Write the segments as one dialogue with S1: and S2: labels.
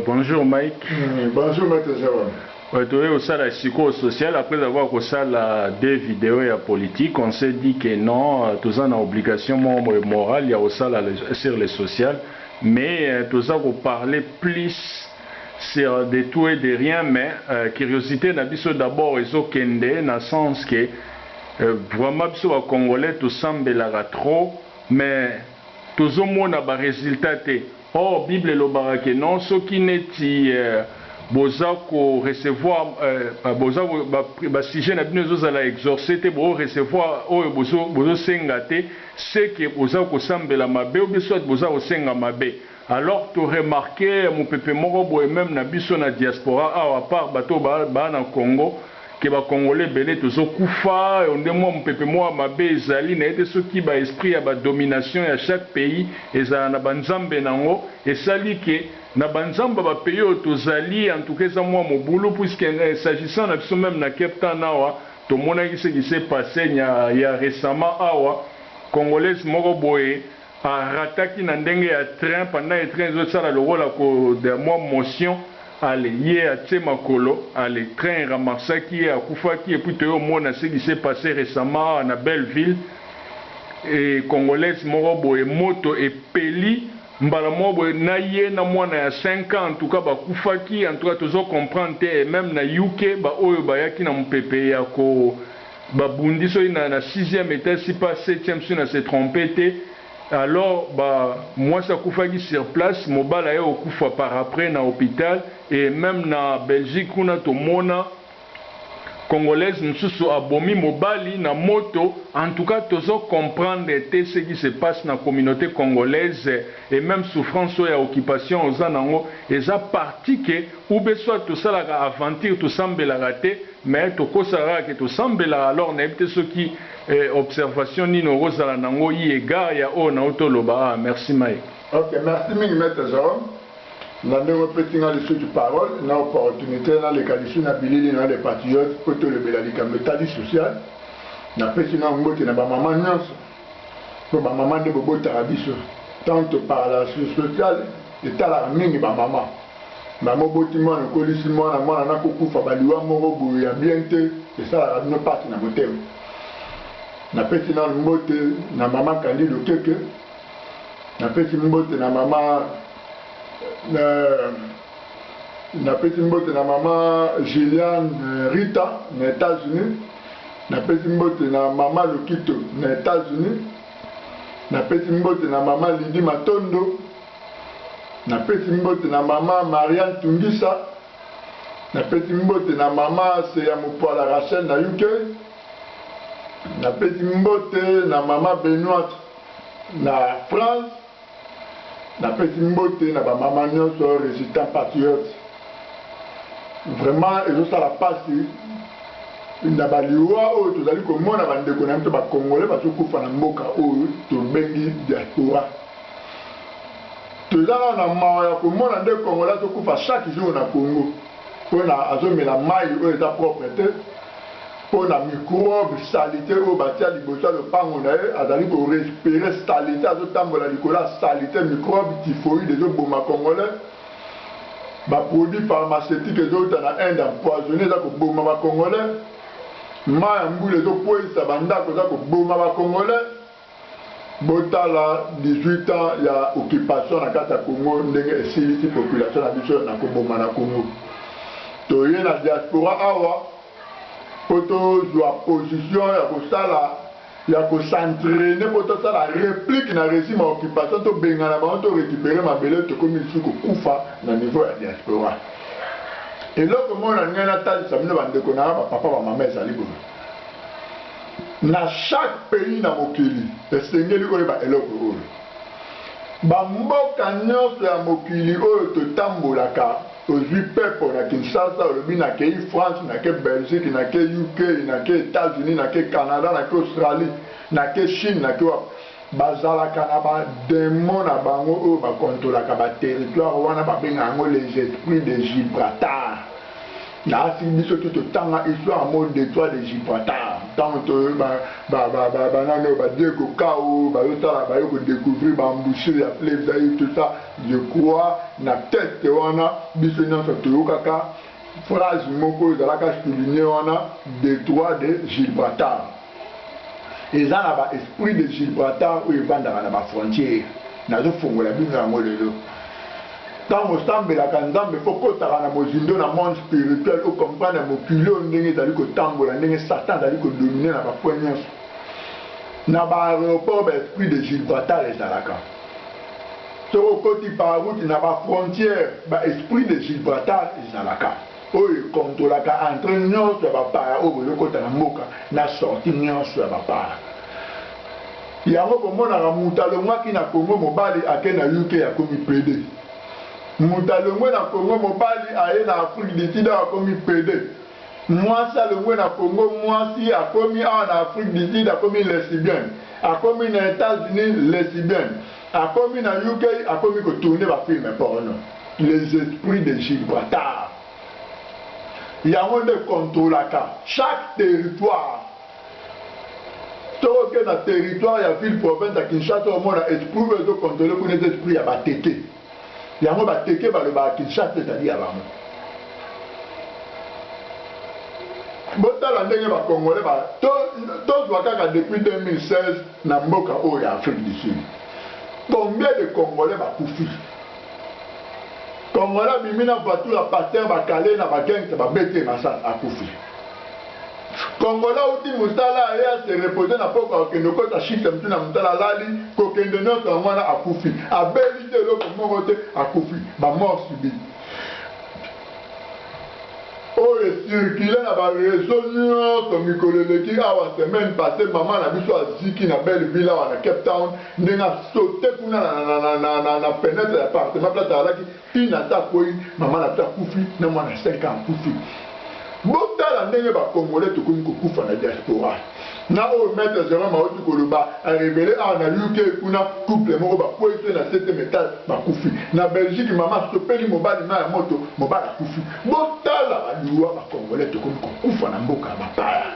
S1: Bonjour Mike.
S2: Bonjour Maître Jérôme.
S1: Tu es au sein psycho social après avoir fait deux vidéos et politique. On s'est dit que non, tous en obligation morale, il y a aussi sur les social, mais tous en parler plus sur de tout et de rien, mais curiosité n'a d'abord ils ont kende dans le sens que vraiment les Congolais tout semble trop, mais tous au moins n'a résultat. Oh Bible le barake non, ce qui n'est boza ko recevoir boza ba sujet na bino zo la exorcer te bo recevoir o bozo senga te c'est que boza ko sambela mabe ou biso boza ko senga mabe. Alors tu remarqué mon peuple moko boye même na biso na diaspora à part bato ba na Congo que ba congolais belé tozo kufa on moi mon peuple moi mabe ezali na ete soki ba esprit ya ba domination ya chaque pays ezala na banzambe nango esali que na banzamba ba pays tozali en tout cas ça moi mon boulot puisque s'agissant na biso même na Cape Town awa to mona ce qui s'est passé il y a récemment awa congolais moko boye a rataki na ndenge ya train pendant les trains zo sala le rôle ko de moi motion allez hier à Tsemakolo allez train ramassaki à Koufaki et puis au mona ce qui s'est passé récemment à Belleville et congolais moko boye moto et peli mbala mobo na ye na mwana ya 5 ans en tout cas ba kufaki en tout cas tozo comprendre et même na UK ba oyo ba yaki na mpepe ya ko ba bundiso na 6e étage si pas 7e si na se trompé alors bah moi ça kufaki sur place mobala ya okufa par après na hôpital et même na Belgique kuna to mona congolaise nous abomi mobali na moto en tout cas tozo comprendre ce qui se passe dans la communauté congolaise et même souffrance et occupation aux anango et ça parti que ou besoin tout ça la aventure tout semble la rater mais to kosara que tout semble alors na peut ce qui observation ni no rozala nango y égard ya o na otoloba merci Mike.
S2: OK, merci mille maître Jérôme. Nous avons petit de parole, nous avons l'opportunité dans les qualités dans les patriotes pour le bélalika métallique social. Nous avons petit de maman pour ma maman de bobo tarabiso. Tant par la sociale et par la mine maman. Maman botima no kolisimo na mwana na kokufa baliwa moko boya biente et ça la no parti na motem. Na petit na mbote na maman Candido Keke. Na petit mbote na maman na petit mbote na maman Gilliane Rita na États-Unis, na petit mbote na maman Lokito na États-Unis, na petit mbote na maman Lidi Matondo, na petit mbote na maman Marianne Tungisa, na petit mbote na maman Seyamupoala Rachel na UK, na petit mbote na maman Benoît na France. Na petit mbote na ba maman nyonso résistant patriote vraiment et ça la passe na baliwa o tozali komona bandeko na mto ba congolais ba kufa na mboka o to bengi diaspora tozala na mawa ya komona nde congolais to kufa chaque jour na Congo pona azomela mai o eta propreté pona microbe salité o batia liboso le pango na e azali ko respirer salité azotambola likola salité microbe typhoïde ezoboma congolais ba produits pharmaceutiques ezota na Inde empoisonné za ko boma ba congolais ma mbule ezopoisa bandako za ko boma ba congolais botala 18 ans ya occupation na kata Congo ndenge esilisi population na biso na ko boma na Congo toye na diaspora awa poto joa position ya kosala ya kosentraîner poto sala réplique na régime ya occupation to bengana bango to récupérer mabele tokomi lisusu kokufa na niveau ya diaspora eloko mona ngai natalisa bino bandeko na bapapa bamama ezali boye na chaque pays na mokili esengeli koyeba eloko oyo bamboka nyonso ya mokili oyo totambolaka ozwi pepo na Kinshasa olobi nakei France nake Belgique nake UK nake États-Unis nake Canada nake Australie nake Chine nake bazalaka na badémon na bango oyo bakontrolaka baterritoire wana babenga yango les esprits de Gibraltar na asi biso to totanga histoire mot d'étoile de Gibraltar tanto banano Diego Kao découvrir emboucher la fleuve tout ça je crois na tête wana biso nyonso toyokaka phrase moko ezalaka souligné wana détroit de Gibraltar eza na ba esprit de Gibraltar oyo evandaka na bafrontière nazofongola bino yango lelo ntango osambelaka nzambe fo kotaka na mozindo na monde spirituel okomprendre mokili oyo ndenge ezali kotambola ndenge satan azali kodomine na bapoint nyonso na baaéroport baesprit de Gibraltar ezalaka soki okoti par route na bafrontière baesprit de Gibraltar ezalaka oyo ekontrolaka entre nyonso ya bapaya oyo bozokota na mboka na sorti nyonso ya bapaya yango komonaka moto alongwaki na Congo mobali ake na UK akomi PD moto alongwe na Congo mobali aye na Afrique du Sud akomi PD mwasi alongwe na Congo mwasi akomi awa na Afrique du Sud akomi lesbienne akomi na États-Unis lesbienne akomi na UK akomi kotourne bafilme porno les esprits de Gibraltar yango nde contrôlaka chaque territoire toke na territoire ya ville province ya Kinshasa omona esprit oyo ezokontrole kuna eza esprit ya bateke yango bateke balobaka Kinshasa ezali ya bango botala ndenge bakongole tozwa kaka depuis 2016 na mboka oyo ya Afrique du Sud combien de congolais bakufi congolais bimi na voiture ya paster bakale na bagengte babete masasa akufi congolais uti mosala aye ase repose na poko akende okota shite mtu na mosala alali kokende nyonso yango wana akufi abeli te eloko moko te akufi bamort subite oyo esirkile na bareseau nyonso mikolo eleki awa semaine passé mama na biso aziki na Belleville awa na Cape Town ndenge asote kuna na fenêtre ya appartement place alaki tina ata koyi mama na biso akufi na mwana 5 ans akufi botala ndenge bakongole tokomi kokufa na diaspora na oyo maître Jérôme auti koloba arévélé awa na UK kuna couple moko bakwei na 7e étage bakufi na Belgique mama sopeli mobali na ya moto mobali akufi botala baliwa bakongole tokomi kokufa na mboka ya bapaya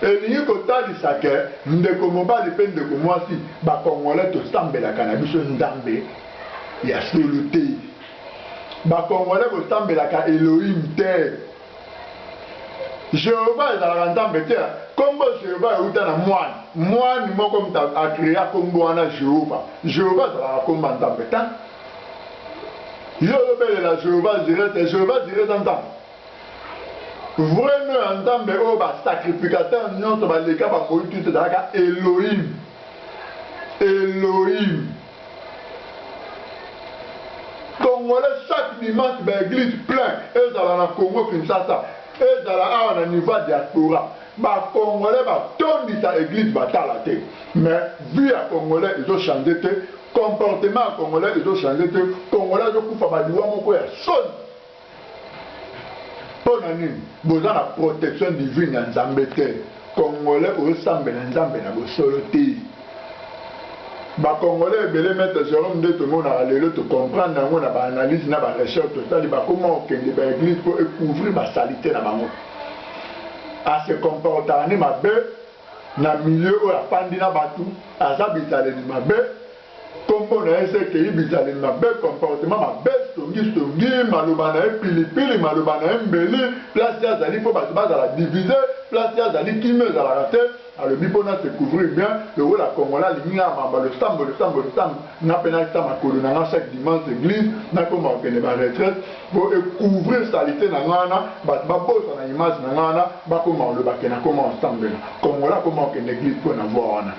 S2: elingi kotalisa ke ndeko mobali mpe ndeko mwasi bakongole tosambelaka na biso nzambe ya solo te bakongole bosambelaka Elohim te Jehova ezalaka nzambe te kombo Jehova euta na mwani moko mutu akrea kombo wana Jehova ezalaka kombo nzambe te yo obelela Jehova zire te Jehova zire eza nzambe vraiment ya nzambe oyo basacrificateur nyonso baleka bamoyi tutu ezalaka Elohim Congolais chaque dimanche baéglise plein ezala na Congo Kinshasa ezala awa na niveau ya diaspora bakongolais batondisa église batala te mais vie ya congolais ezochange te comportement ya congolais ezochange te congolais ezokufa baliwa moko ya soni mpo na nini boza na protection divine ya nzambe te congolais ozosambela nzambe na bosolo te bakongolais ebele maître Jérôme nde tomonaka lelo tocomprendre yango na baanalyse na barecherche tosali bakoma okende baéglise mpo ekouvrir basalite na bango ase comportaka ni mabe na milieu oyo afandi na bato aza bizaleli mabe kombo na ye se ekei bizaleli mabe comportement mabe songi maloba na ye pilipili maloba na ye mbeli place ye azali mpo bato bazala divise place ye azali kimi ezalaka te alobi mpona se couvrir bien lokola congolais alingi amamba losambo nga mpe nakita makolo na nga chaque dimanche église nakoma kokende baretraite po ekouvrir salite na nga wana bato babosa na image na nga wana bakoma olobake nakoma osambela congolais akoma kokende église mpo na voi wana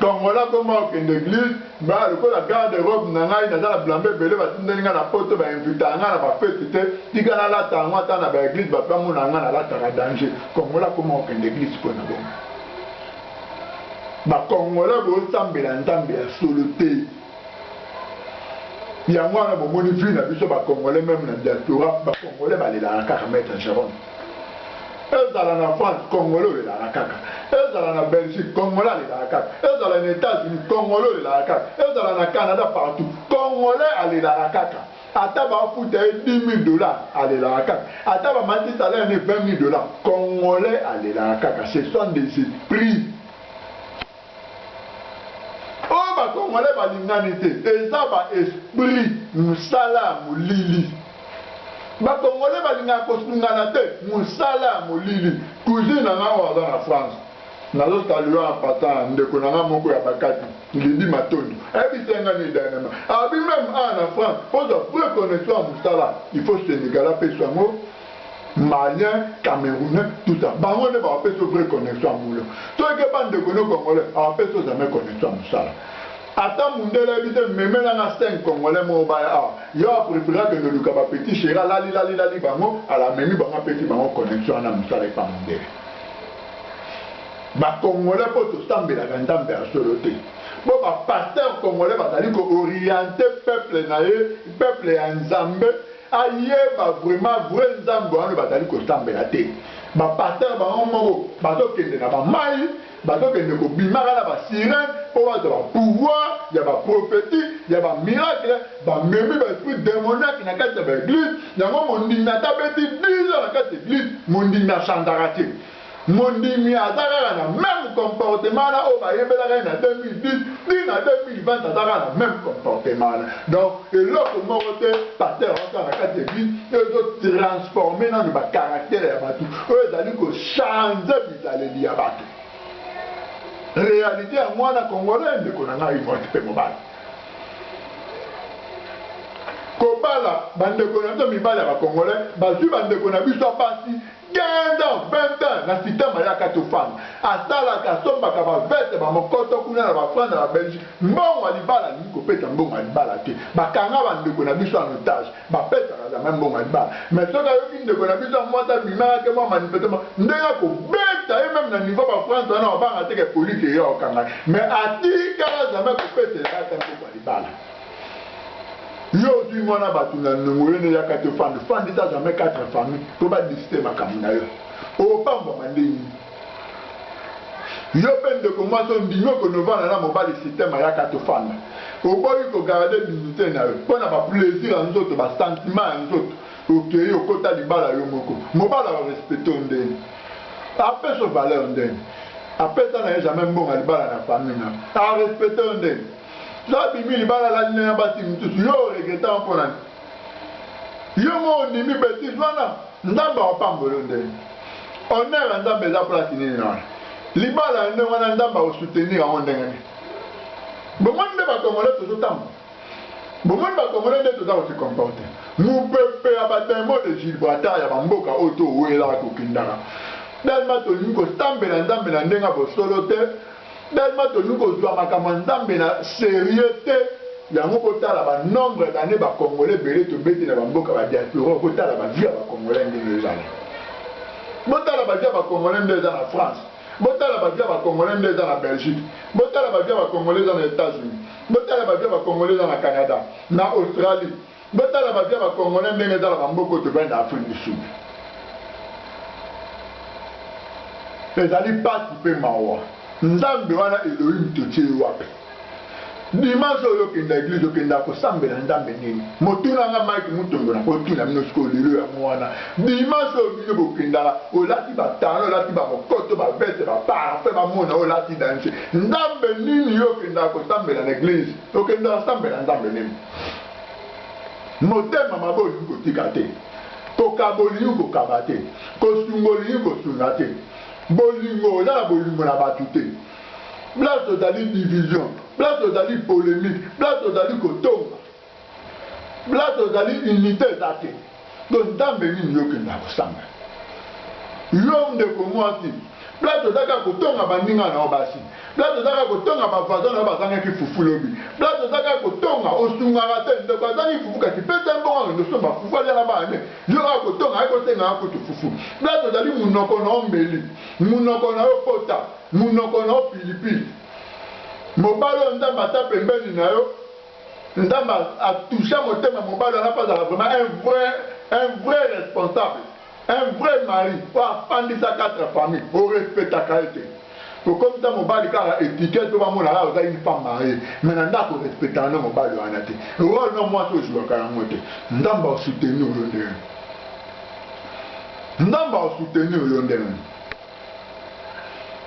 S2: congolais akoma kokende église ba lokola garde robe na ngai naza na blambe ebele batindeli nga na poto bainvita nga na bafete te tika nalata yango ata na baéglise bato bamona nga nalataka danger congolais akoma kokende église mpo na bongo bakongolais bosambela nzambe ya solo te yango wana bomoni vi na biso bakongolais meme na diaspora bakongolais balelaka kaka maître Jérôme ezala na France congolais olelaka kaka ezala na Belgique congolais alelaka kaka ezala na États-Unis congolais olelaka kaka ezala na Canada partout congolais alelaka kaka ata bafuta ye $10,000 alelaka kaka ata bamati salaire ne $20,000 congolais alelaka kaka. Ce sont des esprits oyo bakongolais balingani te eza baesprit mosala ya molili. Bakongolais balingaka kosungana te mosala ya molili. Cousine nanga oyo aza na France nazosalelwa na pata ndeko nanga moko ya bakati ngindi matondo ayebisenga ni danema abi même na France ozwa vraie connexion ya mosala il faut Sénégal apesa yango Malien, Camerounais, tout ça. Bango ne va pas se vraie connexion à moule. Toi qui pas de Congolais, on va pas se jamais connexion à ça. Attends, mon délai, mais maintenant, 5 Congolais, mon bail, il y a préféré que le Lucaba petit chéra, lali, bango, à la même bango petit bango connexion à Moussa et pas mon délai. Bah, Congolais, pour tout ça, mais la grande personnalité. Bon, bah, pasteur Congolais, bah, ça dit qu'orienter peuple en Zambé. Ayeba vraiment vrai nzambe wana batali kosambela te bapaster bango moko bazokende na bamai bazokende kobimaka na basirene mpo bazwa bapouvoir ya baprophétie ya bamiracle bamemi baesprit démoniaque na kati ya baeglise yango mondimi atabeti 10 ans na kati ya église mondimi achandaka te mondimi aza kaka na même comportement na oyo bayebelaka ye na 2010 ti na 2020 aza kaka na même comportement na donc eloko moko te paster aosala na kati ya église ezotransforme nano bacaractere ya bato oyo ezali kochange bizaleli ya bato réalité ya mwana congolais ndeko na ngai mote mpe mobali kobala bandeko na biso mibali ya bacongolais bazwi bandeko na biso basi 15 ans, 20 ans, na système ya katofana asalaka asombaka bavete bamokoto kuna na bafrance na babelgique mbongo ya libala alingi kopesa mbongo ya libala te bakanga bandeko na biso en otage bapesaka zama mbongo ya libala mais soki ayoki ndeko na biso mwasi abimakake mwa manifestement ndenge akobeta ye meme na niveau bafrance wana babanga teke polise eya okanga mais atikala zama kopeselaka ata mbongo ya libala. Yo ozwi mwana bato na nongo yo neyaka te fandisa jamais 4 famille po badisite makambo na yo opambwama ndeni yo mpe ndeko mwasi ondimi okonovanda na mobali systeme ayaka tofanda oboyi kogarde dignité na yo mpo na baplaisir ya nzoto basentiment ya nzoto okei okota libala yo moko mobali arespecte o ndeni apesa valeur ndeni apesa na ye jamais mbongo ya libala na famille na arespecte o ndeni zabimi libala la nina basi mtusu yo regreta mpona yo mo ondimi bêtise wana nzambe opambolo ndeni honneur nzambe eza place nini wana libala ndenge wana nzambe osoutenir yango ndenge nini bomoni nde bakongole tozotamba bomoni bakongole nde toza kosikomporte mopepe ya bademo de gibraltar ya bamboka oyo towelaka kokindaka dalma tolingi kostambela nzambe na ndenge ya bosolo te dalma tolingi kozwa makambo ya nzambe na sérieux te yango kotala banombre d'année bakongole ebele tobeti na bamboka badiaspora kotala bavie ya bakongole ndenge ezala botala bavie ya bakongole nde eza na France botala bavie ya bakongole nde eza na Belgique botala bavie ya bakongole eza na États-Unis botala bavie ya bakongole eza na Canada na Australie botala bavie ya bakongole ndenge eza na bamboka oyo tobali na Afrique du Sud ezali pasi mpe mawa nzambe wana Elohim totie wapi dimanche oyo okenda eglise okenda kosambela nzambe nini motunanga mike mutongola otuna mino sikoyo lelo ya mwana dimanche oyo bino bokendaka olati batano olati bamokoto bavete baparfe bamona olati danse nzambe nini yo okendaka kosambela na eglise okendaka kosambela nzambe nini motema mabe olingi kotika te kokaba olingi kokaba te kosunga olingi kosunga te bolingo oza na bolingo na bato te place ozali division place ozali polémique place ozali kotonga place ozali unité eza te to nzambe nini yokenda kosanga yo ndeko mwasi place ozaka kotonga baninga na yo basi place ozaka kotonga bavaza na yo bazangaki fufu lobi place ozaka kotonga osungaka te ndeko azangi fufu kasi pesa mbongo ndosomba fufu aliala bane yo kaka kotonga ayekosengaka kutu fufu place ozali munoko na yo mbeli munoko na yo pota munoko na yo pilipili mobali oyo nzambe ata pembeni na yo nzambe atusha motema mobali wana mpo azala vraiment un vrai responsable Un vrai mari, on a fandi sa 4 familles, on respecte ta qualité. Comme ça, mon bal car étiquette, on va mon là, on a une femme mariée. Mais on a pour respecter un homme, mon bal de Hanate. Non, moi, je joue à Karamote. Ndamba soutenir au Londres. Ndamba soutenir au Londres.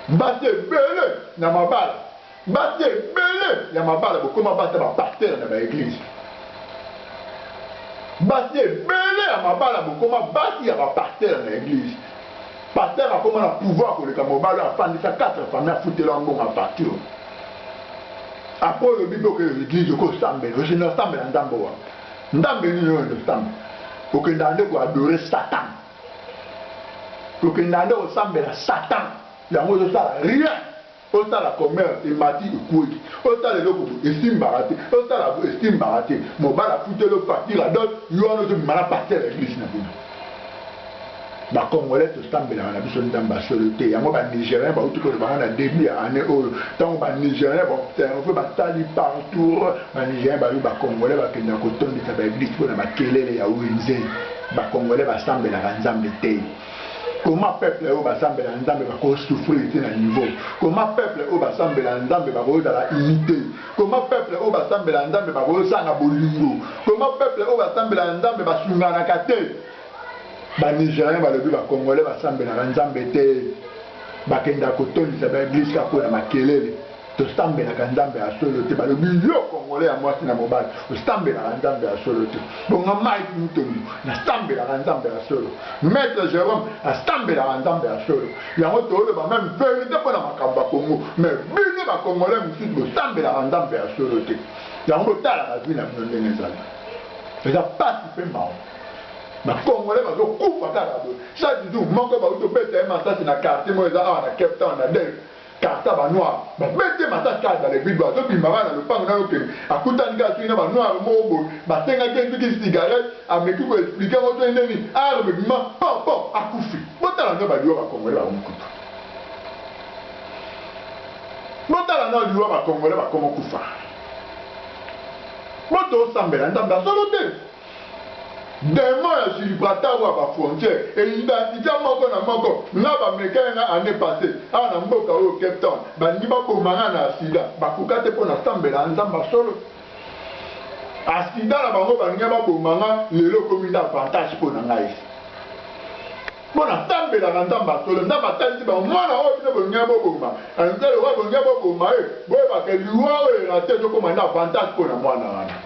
S2: Batte belé, na ma balle. Batte belé, na ma balle, comment battre ma pasteur dans l'église. Batte belé, à ma balle, comment battre ma pasteur dans l'église. Pasteur a comment le pouvoir pour le Camobalo a fandi sa 4 familles à foutre l'angon à partir. Après le Bible que l'église ko sambe, je ne sambe dans Ndambo. Ndambe ni no sambe. Pour que ndande ko adorer Satan. Pour que ndande ko sambe la Satan. Ya mo ça rien. O ça la commerce et mati ikuki. O ça le loko estime baraté. O ça la estime baraté. Mo bala foutre le parti la donne, yo no de mala pasteur l'église na bino. Ba Congolais to stambela na biso ndamba soloté yango ba Nigérien ba utuko ba na début ya année oyo tant ba Nigérien ba on fait ba tali partout ba Nigérien ba ba Congolais ba kenda ko tondisa ba église pour na makelele ya wenze ba Congolais ba stambela nzambe te. Comment peuple o ba stambela nzambe ba ko souffrir na niveau. Comment peuple o ba stambela nzambe ba ko la unité. Comment peuple o ba stambela nzambe ba ko sanga bolingo. Comment peuple o ba stambela nzambe ba sungana kate. Ba Nigérien ba lebi ba Congolais ba sambela nzambe te ba kenda ko tondisa ba église ka ko na makelele to sambela nzambe ya solo te ba lebi yo Congolais ya mwasi na mobali o sambela nzambe ya solo te bonga Mike Mutombo na sambela nzambe ya solo Maître Jérôme a sambela nzambe ya solo yango to le ba même vérité pour na makamba Congo mais bino ba Congolais mususu bo sambela nzambe ya solo te yango tala ba vina no ndenge zala eza participer mao ma Congolais va zo kufa kaka bo chaque jour moko ba uto bete masasi na quartier mo eza na Cape Town na del quartier ba noir ba bete masasi ka dans les villes ba zo bimara na lupango na loke akutani ka swina ba noir mo bo ba tenga ke nduki cigarette ameki ko expliquer mo to ndeni arme bima pop akufi botala ndo ba liwa ba Congolais ba mukutu botala ndo liwa ba Congolais ba komo kufa boto sambela ndamba solo te. Demain, je suis prêt à la frontière et identifier moko na moko. Nga ba mekanga na année passée, ana mboka au Cape Town, ba ndiba ko manga na sida, ba kukate po na sambela nzamba solo. Asida na bango ba ngaba ko manga lelo komi da avantage po na ngai. Bona sambela nzamba solo, ndamba tanzi ba mwana o bino bo ngaba ko ma. Anzelo wa bo ngaba ko ma e, bo ba ke liwa o la tete ko ma na avantage po na mwana wana.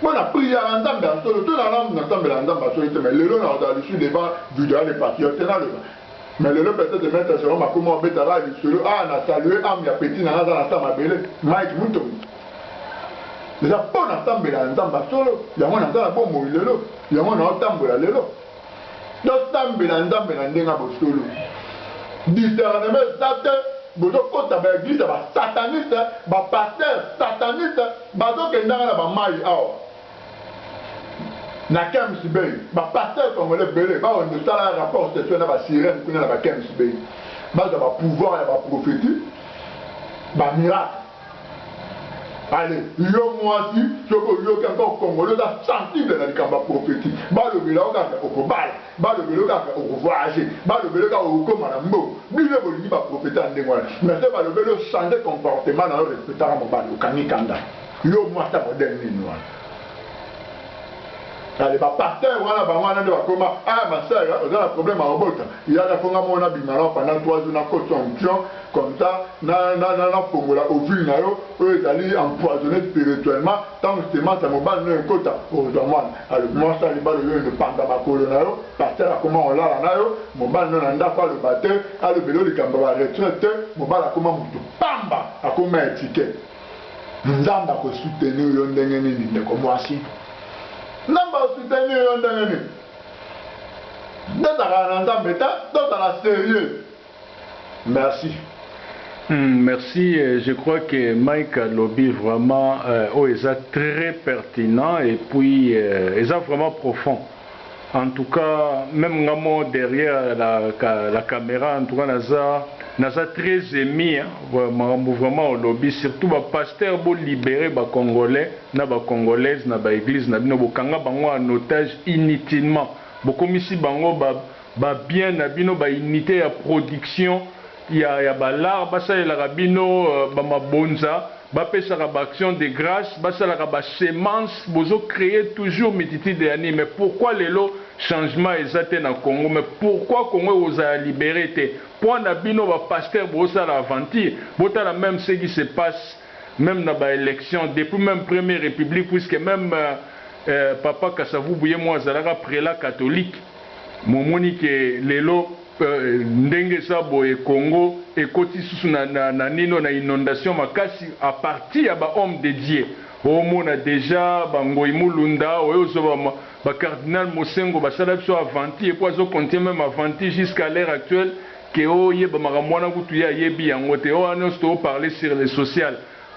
S2: Moi, la prière en Zambie, tout la langue dans la Zambie, mais le long dans le sud des bancs du droit des patriotes, mais le long peut-être de mettre sur ma comment bétara, le ah, on a salué, ah, il y a petit, dans la Zambie, Mike Mouton. Les apôtres dans Zambie, dans Zambie, solo, il y a un dans la bombe, il est là, il y a un dans Zambie, il est là. Dans Zambie, dans Zambie, dans Zambie, solo. Discernement, Satan. Bozo kota ba église ba sataniste, ba pasteur sataniste, bazo kendanga na ba mai awa. Na Kemsibey, ba pasteur congolais belé, ba on de sala rapport sexuel na ba sirène kuna na ba Kemsibey. Ba za ba pouvoir ya ba prophétie, ba miracle. Allez, yo moi si, soko yo kanko congolais da sensible na likamba prophétique. Ba le bela o kaka okobala, ba le bela o kaka okovoyager, ba le bela ka okoma na mbo. Bile bolingi ba prophète ande ngwana. Mais c'est ba le bela changer comportement na respecter mon bali okani kanda. Yo moi ça modèle ni noir. Allez, ba pasteur wana ba wana de ba koma ah ma sœur, on a un problème à Obota. Il y a la fonga mona bimara pendant 3 jours na consomption comme ça na fongola au ville na yo, eux allez empoisonner spirituellement tant que c'est ça mo ba no kota au domane. Alors moi ça li ba le ne panda ba kolona yo, pasteur comment on la na yo, mo ba no na ndako le batteur, a le vélo li kamba ba retraite, mo ba la comment mutu pamba akoma étiquette. Nzamba ko soutenir yo ndenge nini ndeko mwasi. Namba soutenir yo ndenge nini. Ndaka nzambe ta, dans la sérieux. Merci.
S1: Merci, je crois que Mike a lobby vraiment est très pertinent et puis est vraiment profond. En tout cas, même derrière la caméra, en tout cas, Naza très émis, hein, vraiment au lobby, surtout les pasteurs pour libérer les Congolais, les Congolaises, les églises, les Congolais en otage inutilement. bokomisi bango ba bien na bino ba unité ya production ya balar basalelaka bino bamabonza bapesaka baaction de grâce basalaka basemence bozo créer toujours multitude ya nini. Mais pourquoi lelo changement eza te na Congo? Mais pourquoi Congo ozala libéré te? Mpo na bino bapasteur bozala aventure botala même ce qui se passe même na baélection depuis même première république, puisque même papa Kasavubu ye mo azalaka prélat catholique. Momoni ke lelo ndenge sa boye Congo ekoti susu na nino na inondation makasi à partir ya ba homme de Dieu. Omona déjà bangoyi mulunda oyo zo ba cardinal Mosengo basala biso avanti et puis zo continue même avanti jusqu'à l'heure actuelle que oye ba makamwana kutu ya yebi yango te o anos to parler sur les social.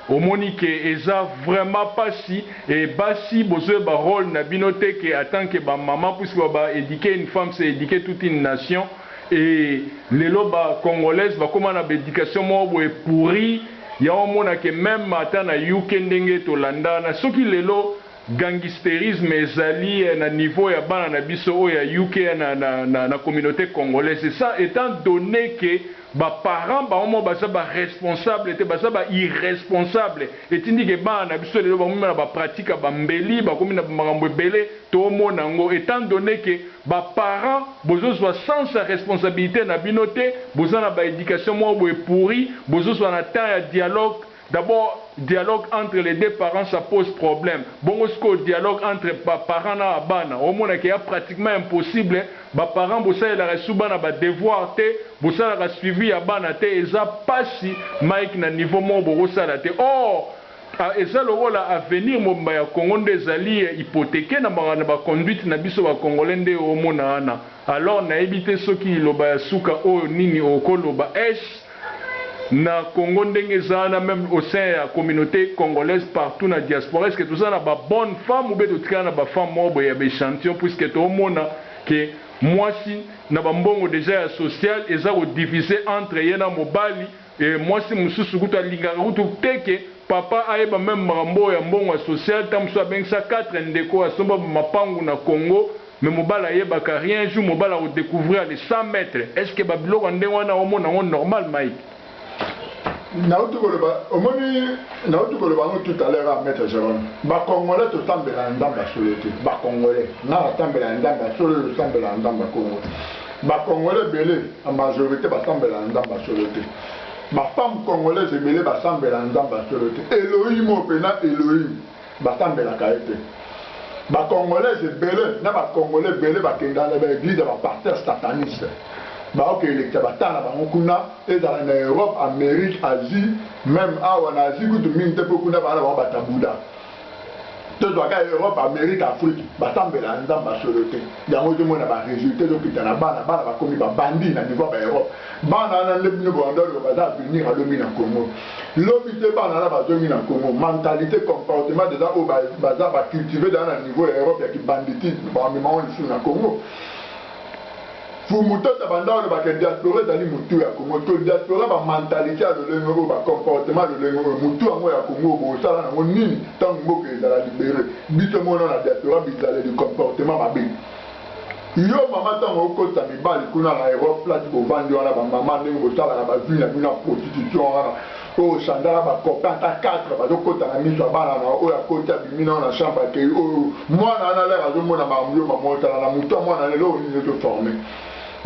S1: Omoni ke eza vraiment pas si et basi besoin ba rôle na binote que attend que ba maman puisque ba éduquer une femme c'est éduquer toute une nation. Et les lobes congolaises va comment la éducation moi pourri ya omona que même matin na yukendenge to landa na soki lelo gangsterisme ezali na niveau ya bana na biso ya UK na communauté congolaise. Et ça étant donné que ba parents ba omo ba responsable te ba irresponsable et tindi ke bana na biso lelo ba mona ba pratique ba mbeli ba komi na makambo ebele to mona ngo étant donné que ba parents bozo soit sans sa responsabilité na binote bozo na ba éducation mo pourri bozo soit na temps ya dialogue. D'abord, dialogue entre les deux parents, ça pose problème. Bon, ce que dialogue entre parents na abana, au moins qu'il y a pratiquement impossible. Ba parents, vous savez, la ressoubana ba devoir te, vous savez la suivi abana te, et ça passe Mike na niveau mon bo ça la te. Or, et ça le rôle à venir mon ba Congo des alliés hypothéqués na ba conduite na biso ba congolais de au mona ana. Alors na éviter ceux qui lo ba suka o nini o kolo ba es na Congo ndenge zana même au sein de la communauté congolaise partout na diaspora. Est-ce que tout ça na ba bonne femme ou bien tout cas na ba femme mobo ya ba échantillon puisque tout le monde que moi si na ba mbongo déjà social et ça au diviser entre yena mobali et moi si mususu kuta lingara kutu teke papa ayeba même mambo ya mbongo social tam so ben ça 4 ndeko asomba mapangu na Congo. Mais mobala yeba ka rien jour mobala au découvrir les 100 mètres. Est-ce que babilo ndenge wana au monde normal Mike?
S2: Tout à l'heure à Maître Jérôme. Ba Congolais to tambela ndamba solete. Ba Congolais na tambela ndamba solete tambela ndamba Congo. Ba Congolais belé en majorité ba tambela ndamba solete. Ba femme congolaise belé ba tambela ndamba solete. Elohim opena Elohim ba tambela kaete. Ba Congolais belé na ba Congolais belé ba kenda na ba église ba pasteur sataniste. Ok, les Tabatana, et dans l'Europe, Amérique, Asie, même en Asie, où tout le monde peut beaucoup d'avoir Batabouda. Tout Europe, Amérique, Afrique, Batambela, Ndamba, Soloté. Il y a un autre monde à résulter, donc il y a un bana, comme bandit, à niveau de l'Europe. Bana, le Bandol, va venir à l'Omina Congo. L'obité, Bana, va venir à Congo. Mentalité, comportement, déjà, au bazar, va cultiver dans le niveau de l'Europe, il y a qui banditisme, par le moment, ici, au Congo. Pour muto tabanda ba diaspora dali mutu ya Congo to diaspora ba mentalité ya lengo ba comportement de lengo mutu ngo ya Congo bo sala na nini tant mboke ezala libéré bito mona na diaspora bizale du comportement ba bi yo mama tango okota mibali kuna na Europe place bo vandi wana ba mama ndenge bo sala na ba vie na bina prostitution wana o sandala ba copain ta 4 ba dokota na miso bana na o ya kota bimina na chambre ke o mwana na lera zo mona ba myo ba mota na mutu mwana lelo ni zo former.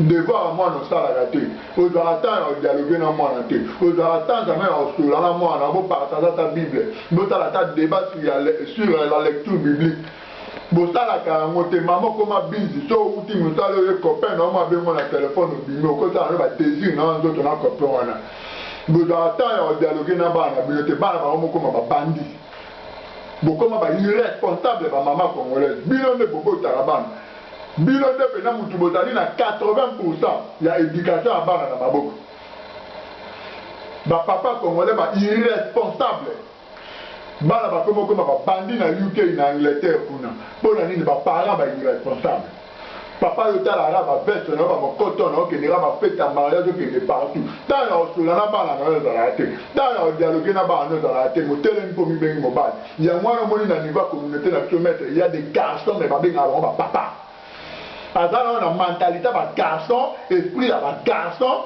S2: Devoir à moi non ça la raté. Au doit attendre au dialogue dans moi raté. Au doit attendre même au sur la moi on a partager ta Bible. Nous ta la débat sur la lecture biblique. Bon ça la ka monter maman comment busy so outi nous ça le copain non moi ben mon téléphone bimio ko ça va désir non d'autres na copain wana. Nous doit attendre au dialogue dans bana bibliothèque bana ba mo comme ba bandi. Bon comment ba irresponsable ba maman congolaise. Bilo ne bobo tarabana. Bilo de pena mutu botali na 80% ya éducation à bana na maboko. Ba papa congolais ba irresponsable. Bana ba comme ba bandi na UK na Angleterre kuna. Pona nini ba parents ba irresponsable. Papa yo tala ra ba veste na ba mokoto na okende ra ba fête à mariage okende partout. Tant na osula na bana na za la te. Tant na dialogue na bana za la te mo telen ko mi bengi mobile. Ya mwana moni na niveau communauté na kilomètre, il y a des garçons mais ba benga ba papa. azala na mentalité ba garçon, esprit ya ba garçon,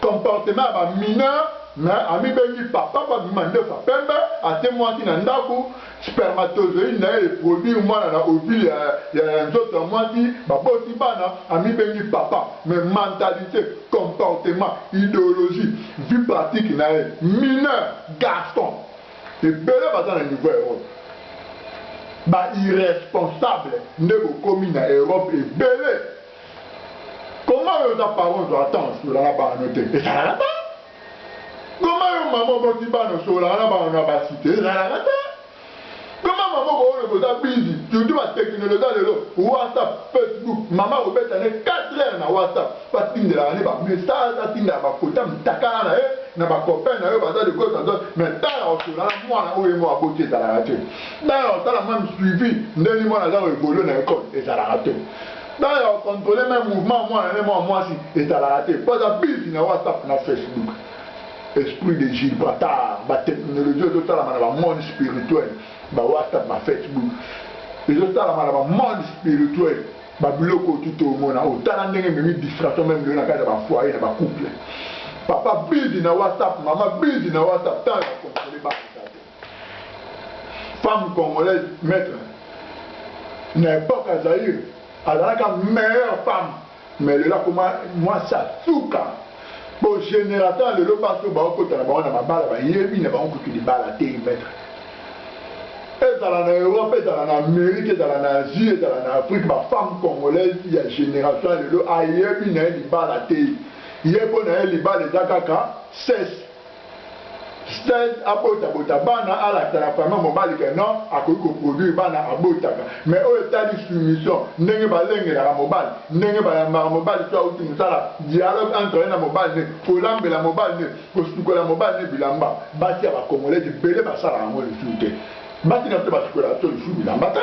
S2: comportement ba mineur, mais ami bengi papa ba demande fa pembe ate mwati na ndaku spermatozoïde na e produit mwana na ovule ya nzoto mwati ba boti bana ami bengi papa, mais mentalité, comportement, idéologie, vie pratique na e mineur, garçon. Et belé ba na niveau Europe. Ba irresponsable ne komi na Europe et belé. Comment les parents doivent attendre sur la noté? Et ça la pas. Comment les mamans vont dire sur la cité? Ça la pas. Comment maman va dire busy? Tu dois technologie de WhatsApp, Facebook, maman va mettre 4 heures na WhatsApp. Pas de la année, message, pas de la photo, takana na ba copain na yo baza de gauche à droite, mais dans sur la moi na oyo mo aboté ça la raté. Dans ça la même suivi, ndeni mo na za évoluer na école et ça la raté. Dans contrôler même mouvement moi si et ça la raté. Pas de busy na WhatsApp na Facebook. Esprit de Gibraltar, ba technologie de tout la monde spirituel, ba WhatsApp, ba Facebook. Et tout la monde spirituel, ba biloko tout au monde, autant ndenge même distraction même na ka ba foyer na ba couple. Papa busy na WhatsApp, maman busy na WhatsApp, tant à contrôler ba femme congolaise maître. N'importe à Zaïre, à la meilleure femme, mais là comment moi ça souka. Pour générateur le passe au bas côté là-bas on a ma balle là-bas il y a pas on peut que des balles à terre mettre. Et dans l'Europe, dans l'Amérique, dans l'Asie, dans l'Afrique, ma femme congolaise il y a génération le ailleurs il y a des balles à terre. Il y a pour les balles des akaka 16 apota bota bana ala ta femme mobile que non akoko produire bana abota mais o etali soumission ndenge balenge la mobile ndenge ba mobile so uti musala dialogue entre na mobile ne kolambe la mobile ne kosuko la mobile ne bilamba bati aba congolais de belé basala ngo le soute bati na te ba sikola to le sou bilamba ta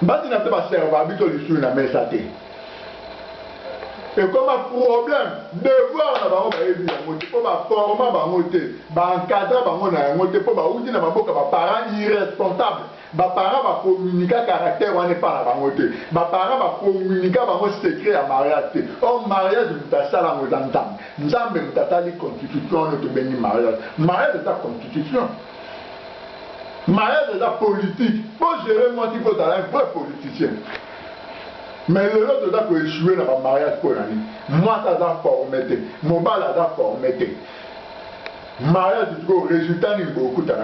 S2: bati na te ba serva bito le sou na mesa te. Et comme un problème, devoir na bango ba yebi ya moté, pour ba former bango te, ba encadrer bango na moté, pour ba outi na bango ba parents irresponsables, ba parents ba communiquer caractère wana pas na bango te, ba parents ba communiquer bango secret à mariage te. Oh mariage mutasala ngo nzambe, nzambe mutatali constitution no to bengi mariage. Mariage c'est ta constitution. Mariage c'est la politique. Pour gérer moi il faut un vrai politicien. Mais le lot de ça peut échouer dans le mariage pour l'année. Moi, ça a formé. Mon bal a formé. Mariage, du résultat, il y a beaucoup de temps.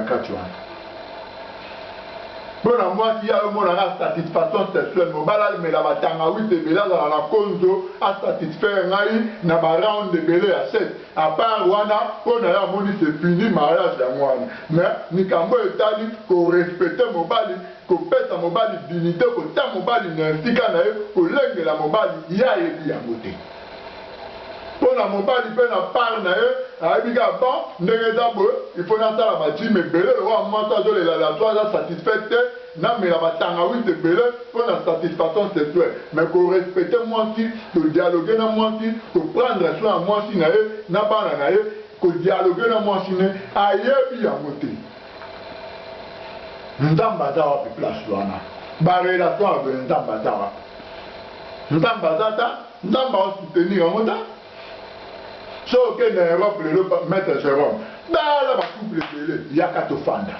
S2: Bon, moi, il y a un monde à satisfaction sexuelle. Mon bal, mais la batanga, oui, de belé, dans la conso, à satisfaire, n'a pas round de belé à 7. À part, wana, on a mon c'est fini, mariage, à moi. Mais, ni kambo etali, qu'on respecte mon bal. Ko pesa mobali dignité ko ta mobali na sika na ye ko lengela mobali ya yebi ya moté pona mobali pe na par na ye ayebi ka bon ndenge za bo il faut na sala ba ji me belé le wa mwasa zo le la toi za satisfait na me la batanga wi de belé pona satisfaction sexuelle mais ko respecter moi si ko dialoguer na moi si ko prendre soin moi si na ye na bana na ye ko dialoguer na moi si ne ayebi ya moté. Ndamba dawa pi place wana ba relation avec ndamba dawa ndamba zata ndamba o soutenir ngota so que na Europe le maître Jérôme ba ba couple belé yaka to fanda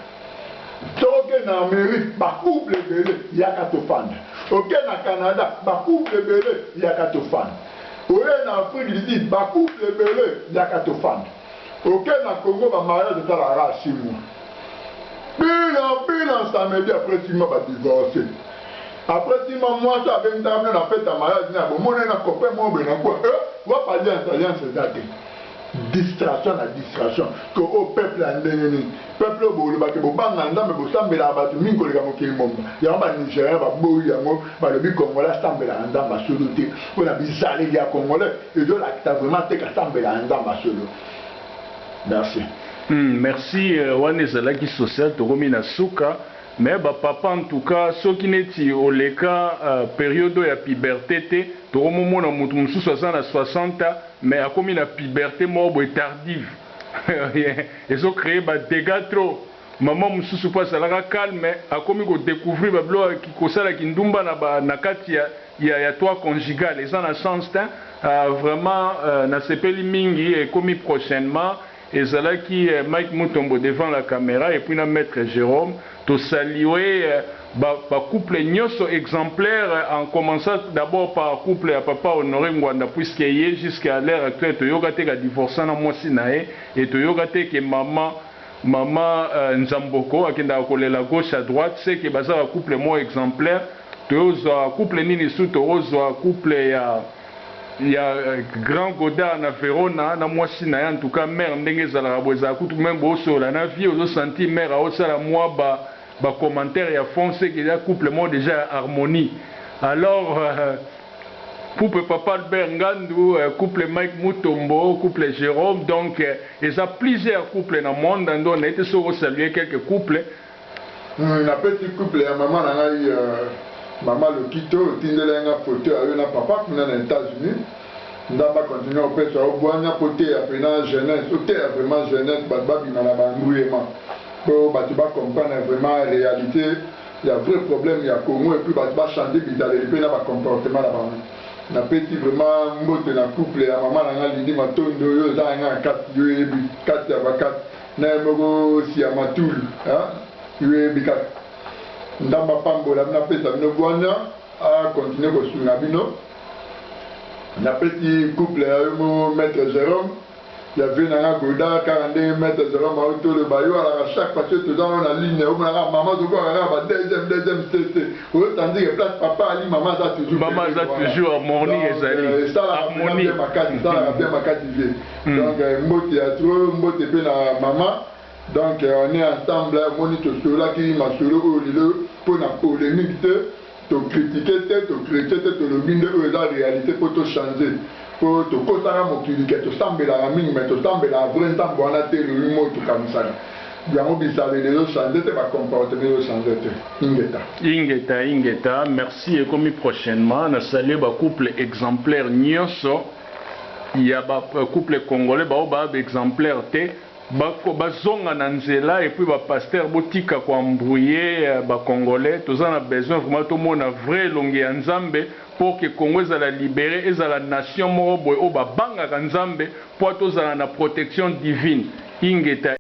S2: so que na Amérique ba couple belé yaka to fanda OK na Canada ba couple belé yaka to fanda oye na Afrique du Sud ba couple belé yaka to fanda OK na Congo ba mariage de la race moi. Bilan, ça me dit après 6 mois, va divorcer. Après 6 mois, moi, ça avait une table, on a fait ta mariage, on a un copain, moi, on a quoi? On va parler d'alliance, c'est distraction à distraction. Que au peuple, peuple, le bateau, le banganda, mais vous savez, la bateau, minko, les gamins qui m'ont. Il y a un Nigérien, il y a le but congolais, semble la handa, ma soluté. On a bizarre, il y a congolais, et de là, tu as vraiment été qu'à semble la handa, ma soluté. Merci.
S1: Merci Wanezala qui social Toromina Souka mais papa en tout cas ce qui n'est au cas période de puberté Toromo na mutu musu 60 mais a comme une puberté morbe tardive et ça crée des dégâts trop maman mususu pa salaka calme akomi ko découvrir bablo ki kosala kindumba na kati ya toi conjugal et ça na sens vraiment na sepeli mingi et commis prochainement et zala qui Mike Mutombo devant la caméra et puis na maître Jérôme to saluer ba couple nyoso exemplaire en commençant d'abord par couple ya papa Honoré Ngwanda puisque yé jusqu'à l'heure actuelle to yoka te ka divorcer na mwasi nae et to yoka te que maman Nzamboko akenda kolela gauche à droite c'est que baza couple mo exemplaire to couple nini sous to couple ya grand Godard na Verona na mwasi nae en tout cas mère ndenge za la boza kutu même boso la na vie ozo senti mère a osala moi ba commentaire et à fond c'est qu'il y a couple moi déjà harmonie alors couple papa Albert Ngandou couple Mike Mutombo couple Jérôme donc il y a plusieurs couples dans le monde donc on a été sur saluer quelques couples
S2: na petit couple ya maman na ngai maman Lokito tindela nga photo ayo na papa kuna na États-Unis ndamba continuer au pesa au boanya poté ya pena jeunesse poté vraiment jeunesse babi na banguyema pour batu ba comprendre vraiment la réalité il y a vrai problème il y a Congo et puis batu ba changer bizarre et puis na ba comportement là bas na petit vraiment mbote na couple ya maman na lindi matondo yo za nga kat yo ebi kat ya bakat na moko si ya matul hein yo ebi kat ndamba pambola na pesa bino bwanya a continuer ko sunga bino na petit couple ya mo maître Jérôme il y avait un Godard 42 mètres de l'homme autour de Bayou à chaque fois que tu dans la ligne où maman de quoi deuxième CC autant dire place papa ali maman ça toujours
S1: harmonie et
S2: ça harmonie ça bien macatisé donc mbote à trop mbote bien la maman donc on est ensemble monito sur là qui m'a sur le pour la polémique to critiquer to le mine la réalité pour tout changer pour te causer mokili que tu sembles la mine mais tu sembles la vraie temps bon la télé le mot tout comme ça bien on bisa les deux changer te va comportement changer te
S1: ingeta merci et comme prochainement na saluer ba couple exemplaire nyonso il y a ba couple congolais ba exemplaire te bazonga na nzela et puis ba pasteur botika ko embrouiller ba congolais toza na besoin vraiment to mona vrai longue ya nzambe pour que Congo ezala libéré ezala nation moko boye o ba banga ka nzambe pour tozala na protection divine ingeta